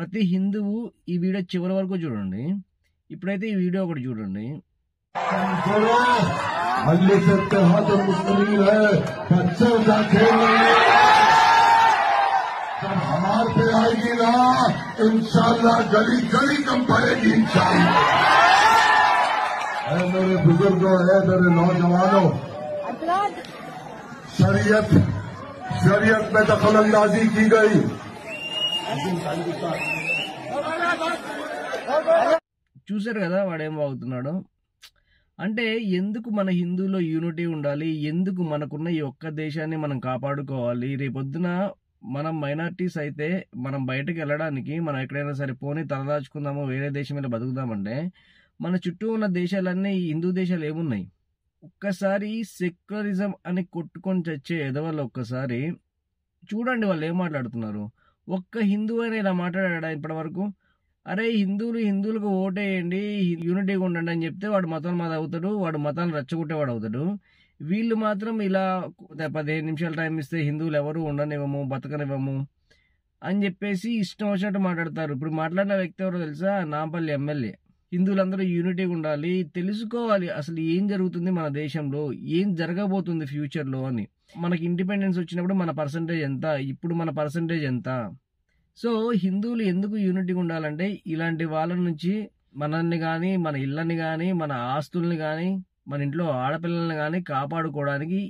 ప్రతి హిందువు ఈ వీడియో చివరి వరకు చూడండి. ఇప్పుడైతే ఈ వీడియో ఒకటి చూడండి. जब हमारे पे आएगी ना इंशाल्लाह गली गली कम पड़ेगी इंशाल्लाह। मेरे बुजुर्गों है, मेरे नौजवानों, शरीयत में दखलंदाजी की गई। చూసారు కదా వాడేం వాగుతున్నాడో. అంటే ఎందుకు మన హిందువులో యూనిటీ ఉండాలి, ఎందుకు మనకున్న ఈ ఒక్క దేశాన్ని మనం కాపాడుకోవాలి. రేపొద్దున మనం మైనార్టీస్ అయితే మనం బయటకు వెళ్ళడానికి మనం ఎక్కడైనా సరే పోనీ తలదాచుకుందాము, వేరే దేశం మీద బతుకుదామంటే మన చుట్టూ ఉన్న దేశాలన్నీ హిందూ దేశాలు ఏమున్నాయి. ఒక్కసారి సెక్యులరిజం అని కొట్టుకొని చచ్చే ఎదవల్ల ఒక్కసారి చూడండి వాళ్ళు ఏం మాట్లాడుతున్నారు. ఒక్క హిందువు అయినా ఇలా మాట్లాడా ఇప్పటి వరకు? అరే హిందువులకు ఓటేయండి, యూనిటీగా ఉండండి అని చెప్తే వాడు మతం మాది అవుతాడు, వాడు మతాన్ని రెచ్చగొట్టేవాడు అవుతాడు. వీళ్ళు మాత్రం ఇలా 15 నిమిషాలు టైం ఇస్తే హిందువులు ఎవరు ఉండనివ్వము, బతకనివ్వము అని చెప్పేసి ఇష్టం వచ్చినట్టు మాట్లాడతారు. ఇప్పుడు మాట్లాడిన వ్యక్తి ఎవరో తెలుసా? నాంపల్లి ఎమ్మెల్యే. హిందువులందరూ యూనిటీగా ఉండాలి, తెలుసుకోవాలి అసలు ఏం జరుగుతుంది మన దేశంలో, ఏం జరగబోతుంది ఫ్యూచర్లో అని. మనకి ఇండిపెండెన్స్ వచ్చినప్పుడు మన పర్సంటేజ్ ఎంత, ఇప్పుడు మన పర్సంటేజ్ ఎంత. సో హిందువులు ఎందుకు యూనిటీగా ఉండాలంటే ఇలాంటి వాళ్ళ నుంచి మనల్ని కానీ, మన ఇళ్ళని కానీ, మన ఆస్తుల్ని కానీ, మన ఇంట్లో ఆడపిల్లల్ని కానీ కాపాడుకోవడానికి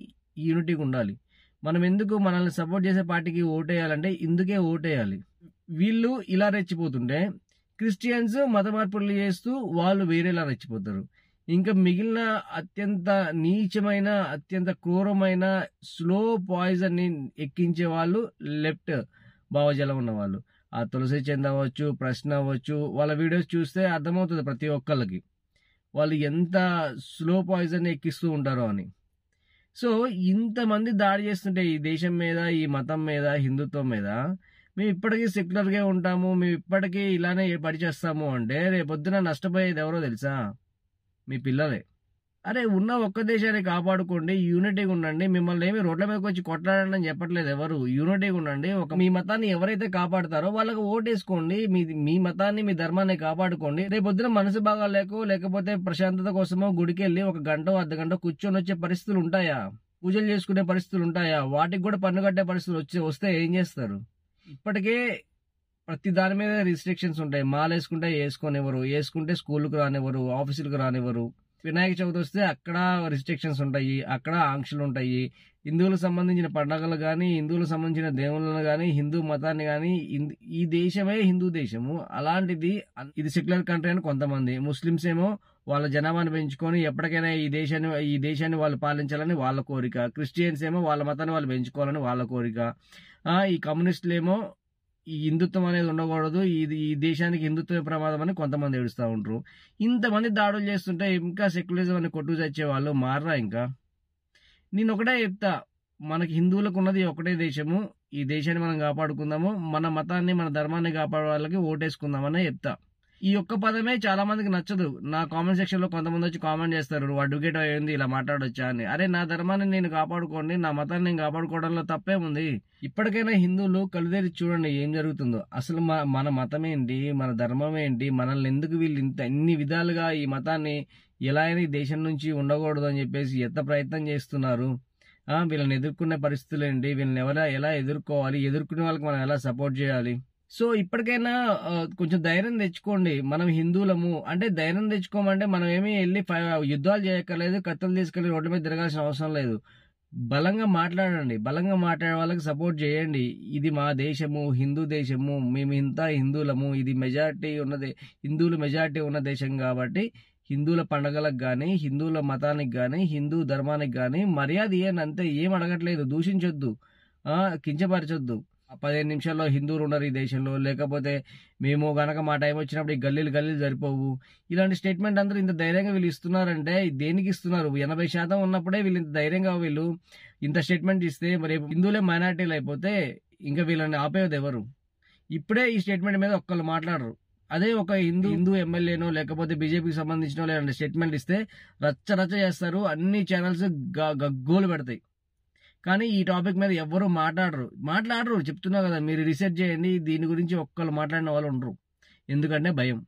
యూనిటీగా ఉండాలి. మనం ఎందుకు మనల్ని సపోర్ట్ చేసే పార్టీకి ఓటేయాలంటే ఇందుకే ఓటేయాలి. వీళ్ళు ఇలా రెచ్చిపోతుంటే క్రిస్టియన్స్ మత మార్పులు చేస్తూ వాళ్ళు వేరేలా రెచ్చిపోతారు. ఇంకా మిగిలిన అత్యంత నీచమైన, అత్యంత క్రూరమైన స్లో పాయిజన్ ని ఎక్కించే వాళ్ళు లెఫ్ట్ భావజాలం ఉన్న వాళ్ళు. ఆ తులసి చంద్ అవ్వచ్చు, ప్రశ్న అవ్వచ్చు, వాళ్ళ వీడియోస్ చూస్తే అర్థమవుతుంది ప్రతి ఒక్కళ్ళకి వాళ్ళు ఎంత స్లో పాయిజన్ ఎక్కిస్తూ ఉంటారో అని. సో ఇంతమంది దాడి చేస్తుంటే ఈ దేశం మీద, ఈ మతం మీద, హిందుత్వం మీద, మేము ఇప్పటికీ సెక్యులర్గా ఉంటాము, మేము ఇప్పటికీ ఇలానే పడిచేస్తాము అంటే రేపొద్దున నష్టపోయేది ఎవరో తెలుసా? మీ పిల్లలే. అరే ఉన్న ఒక్క దేశాన్ని కాపాడుకోండి, యూనిటీగా ఉండండి. మిమ్మల్ని ఏమి రోడ్ల మీదకి వచ్చి కొట్లాడండి అని చెప్పట్లేదు ఎవరు. యూనిటీగా ఉండండి. మీ మతాన్ని ఎవరైతే కాపాడుతారో వాళ్ళకి ఓటేసుకోండి. మీ మతాన్ని, మీ ధర్మాన్ని కాపాడుకోండి. రేపొద్దున మనసు బాగా లేకపోతే ప్రశాంతత కోసమో గుడికి వెళ్ళి 1 గంట, అర్ధగంట కూర్చొని వచ్చే పరిస్థితులు ఉంటాయా? పూజలు చేసుకునే పరిస్థితులు ఉంటాయా? వాటికి కూడా పన్ను కట్టే పరిస్థితులు వస్తే ఏం చేస్తారు? ఇప్పటికే ప్రతి దాని మీద రిస్ట్రిక్షన్స్ ఉంటాయి. మాల వేసుకుంటే వేసుకోనివ్వరు, వేసుకుంటే స్కూల్కి రానివ్వరు, ఆఫీసులకు రానివ్వరు. వినాయక చవితి వస్తే అక్కడ రిస్ట్రిక్షన్స్ ఉంటాయి, అక్కడ ఆంక్షలు ఉంటాయి. హిందువులకు సంబంధించిన పండుగలు కానీ, హిందువులకు సంబంధించిన దేవుళ్ళను కానీ, హిందూ మతాన్ని కానీ, ఈ దేశమే హిందూ దేశము. అలాంటిది ఇది సెక్యులర్ కంట్రీ అని కొంతమంది, ముస్లిమ్స్ ఏమో వాళ్ళ జనాభాను పెంచుకొని ఎప్పటికైనా ఈ దేశాన్ని వాళ్ళు పాలించాలని వాళ్ళ కోరిక, క్రిస్టియన్స్ ఏమో వాళ్ళ మతాన్ని వాళ్ళు పెంచుకోవాలని వాళ్ళ కోరిక, ఈ కమ్యూనిస్టులు ఏమో ఈ హిందుత్వం అనేది ఉండకూడదు, ఈ దేశానికి హిందుత్వ ప్రమాదం అని కొంతమంది ఏడుస్తూ ఉంటారు. ఇంతమంది దాడులు చేస్తుంటే ఇంకా సెక్యులరిజం అని కొట్టు చచ్చే వాళ్ళు మారరా? ఇంకా నేను ఒకటే చెప్తా, మనకి హిందువులకు ఉన్నది ఒకటే దేశము, ఈ దేశాన్ని మనం కాపాడుకుందాము, మన మతాన్ని, మన ధర్మాన్ని కాపాడే వాళ్ళకి ఓటేసుకుందామనే చెప్తా. ఈ ఒక్క పదమే చాలా మందికి నచ్చదు. నా కామెంట్ సెక్షన్ లో కొంతమంది వచ్చి కామెంట్ చేస్తారు, నువ్వు అడ్వకేట్ అయ్యింది ఇలా మాట్లాడొచ్చా అని. అరే నా ధర్మాన్ని నేను కాపాడుకోండి, నా మతాన్ని నేను కాపాడుకోవడంలో తప్పేముంది? ఇప్పటికైనా హిందువులు కలుదేరి చూడండి ఏం జరుగుతుందో. అసలు మన మతం ఏంటి, మన ధర్మం ఏంటి, మనల్ని ఎందుకు వీళ్ళు ఇన్ని విధాలుగా ఈ మతాన్ని ఎలా అయినా ఈ దేశం నుంచి ఉండకూడదు అని చెప్పేసి ఎంత ప్రయత్నం చేస్తున్నారు. వీళ్ళని ఎదుర్కొనే పరిస్థితులు ఏంటి, వీళ్ళని ఎలా ఎదుర్కోవాలి, ఎదుర్కొనే వాళ్ళకి మనం ఎలా సపోర్ట్ చేయాలి. సో ఇప్పటికైనా కొంచెం ధైర్యం తెచ్చుకోండి. మనం హిందువులము అంటే ధైర్యం తెచ్చుకోమంటే మనం ఏమీ వెళ్ళి యుద్ధాలు చేయక్కర్లేదు, కత్తులు తీసుకెళ్లి రోడ్ల మీద తిరగాల్సిన అవసరం లేదు. బలంగా మాట్లాడండి, బలంగా మాట్లాడే వాళ్ళకి సపోర్ట్ చేయండి. ఇది మా దేశము, హిందూ దేశము, మేము ఇంత హిందువులము, ఇది మెజారిటీ ఉన్నది, హిందువులు మెజారిటీ ఉన్న దేశం కాబట్టి హిందువుల పండుగలకు కానీ, హిందువుల మతానికి కానీ, హిందూ ధర్మానికి కానీ మర్యాద ఇవ్వండి అంతే. ఏం అడగట్లేదు, దూషించొద్దు, కించపరచొద్దు. 15 నిమిషాల్లో హిందువులు ఉన్నారు ఈ దేశంలో, లేకపోతే మేము గనక మా టైం వచ్చినప్పుడు ఈ గల్లీలు సరిపోవు. ఇలాంటి స్టేట్మెంట్ అందరూ ఇంత ధైర్యంగా వీళ్ళు ఇస్తున్నారంటే దేనికి ఇస్తున్నారు? 80% ఉన్నప్పుడే వీళ్ళు ఇంత ధైర్యంగా వీళ్ళు ఇంత స్టేట్మెంట్ ఇస్తే మరి హిందువులే మైనారిటీలు అయిపోతే ఇంకా వీళ్ళని ఆపేది ఎవరు? ఇప్పుడే ఈ స్టేట్మెంట్ మీద ఒక్కళ్ళు మాట్లాడరు. అదే ఒక హిందూ ఎమ్మెల్యేనో లేకపోతే బీజేపీకి సంబంధించిన లేదంటే స్టేట్మెంట్ ఇస్తే రచ్చ చేస్తారు, అన్ని ఛానల్స్ గగ్గోలు పెడతాయి. కానీ ఈ టాపిక్ మీద ఎవ్వరూ మాట్లాడరు. చెప్తున్నా కదా, మీరు రీసెర్చ్ చేయండి. దీని గురించి ఒక్కళ్ళు మాట్లాడిన వాళ్ళు ఉండరు. ఎందుకంటే భయం.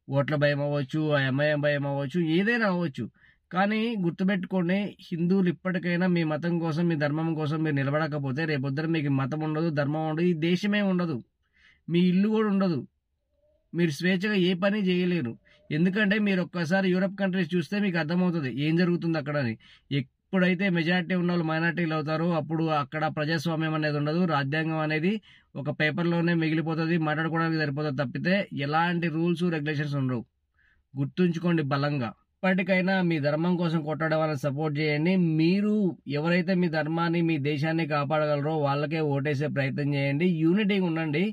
ఓట్ల భయం అవ్వచ్చు, ఆ ఎంఐఎం భయం అవ్వచ్చు, ఏదైనా అవ్వచ్చు. కానీ గుర్తుపెట్టుకోండి, హిందువులు ఇప్పటికైనా మీ మతం కోసం, మీ ధర్మం కోసం మీరు నిలబడకపోతే రేపొద్దున మీకు మతం ఉండదు, ధర్మం ఉండదు, ఈ దేశమే ఉండదు, మీ ఇల్లు కూడా ఉండదు. మీరు స్వేచ్ఛగా ఏ పని చేయలేరు. ఎందుకంటే మీరు ఒక్కసారి యూరప్ కంట్రీస్ చూస్తే మీకు అర్థమవుతుంది ఏం జరుగుతుంది అక్కడ అని. ఎప్పుడైతే మెజారిటీ ఉన్న వాళ్ళు మైనార్టీలు అవుతారో అప్పుడు అక్కడ ప్రజాస్వామ్యం అనేది ఉండదు. రాజ్యాంగం అనేది ఒక పేపర్లోనే మిగిలిపోతుంది, మాట్లాడుకోవడానికి సరిపోతుంది తప్పితే ఎలాంటి రూల్స్ రెగ్యులేషన్స్ ఉండవు. గుర్తుంచుకోండి బలంగా. ఇప్పటికైనా మీ ధర్మం కోసం కొట్టడం వాళ్ళని సపోర్ట్ చేయండి. మీరు ఎవరైతే మీ ధర్మాన్ని, మీ దేశాన్ని కాపాడగలరో వాళ్ళకే ఓటేసే ప్రయత్నం చేయండి. యూనిటీగా ఉండండి.